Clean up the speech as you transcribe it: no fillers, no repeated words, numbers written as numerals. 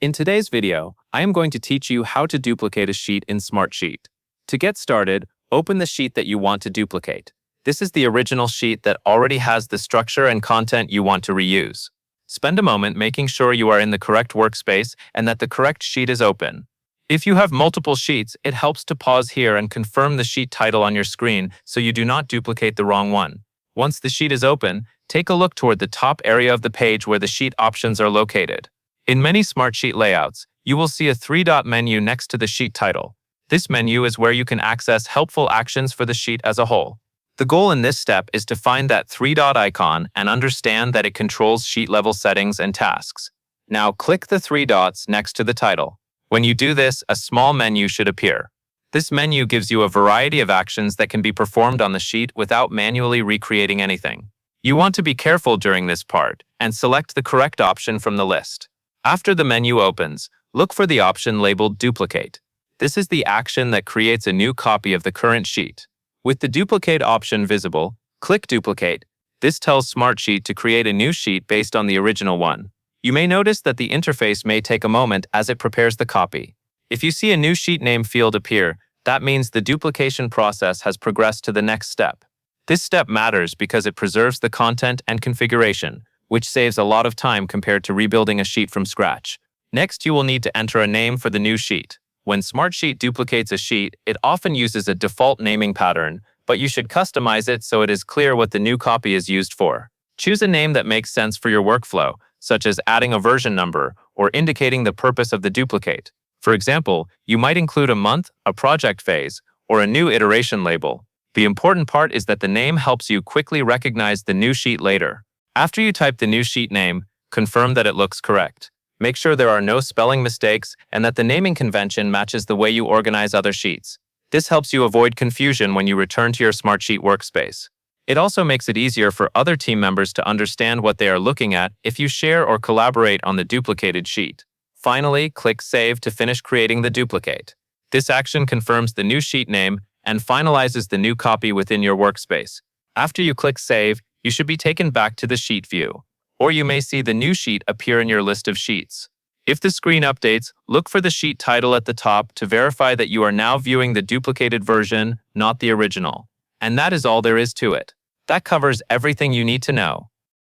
In today's video, I am going to teach you how to duplicate a sheet in Smartsheet. To get started, open the sheet that you want to duplicate. This is the original sheet that already has the structure and content you want to reuse. Spend a moment making sure you are in the correct workspace and that the correct sheet is open. If you have multiple sheets, it helps to pause here and confirm the sheet title on your screen so you do not duplicate the wrong one. Once the sheet is open, take a look toward the top area of the page where the sheet options are located. In many Smartsheet layouts, you will see a three-dot menu next to the sheet title. This menu is where you can access helpful actions for the sheet as a whole. The goal in this step is to find that three-dot icon and understand that it controls sheet-level settings and tasks. Now click the three dots next to the title. When you do this, a small menu should appear. This menu gives you a variety of actions that can be performed on the sheet without manually recreating anything. You want to be careful during this part and select the correct option from the list. After the menu opens, look for the option labeled Duplicate. This is the action that creates a new copy of the current sheet. With the Duplicate option visible, click Duplicate. This tells Smartsheet to create a new sheet based on the original one. You may notice that the interface may take a moment as it prepares the copy. If you see a new sheet name field appear, that means the duplication process has progressed to the next step. This step matters because it preserves the content and configuration, which saves a lot of time compared to rebuilding a sheet from scratch. Next, you will need to enter a name for the new sheet. When Smartsheet duplicates a sheet, it often uses a default naming pattern, but you should customize it so it is clear what the new copy is used for. Choose a name that makes sense for your workflow, such as adding a version number or indicating the purpose of the duplicate. For example, you might include a month, a project phase, or a new iteration label. The important part is that the name helps you quickly recognize the new sheet later. After you type the new sheet name, confirm that it looks correct. Make sure there are no spelling mistakes and that the naming convention matches the way you organize other sheets. This helps you avoid confusion when you return to your Smartsheet workspace. It also makes it easier for other team members to understand what they are looking at if you share or collaborate on the duplicated sheet. Finally, click Save to finish creating the duplicate. This action confirms the new sheet name and finalizes the new copy within your workspace. After you click Save, you should be taken back to the sheet view, or you may see the new sheet appear in your list of sheets. If the screen updates, look for the sheet title at the top to verify that you are now viewing the duplicated version, not the original. And that is all there is to it. That covers everything you need to know.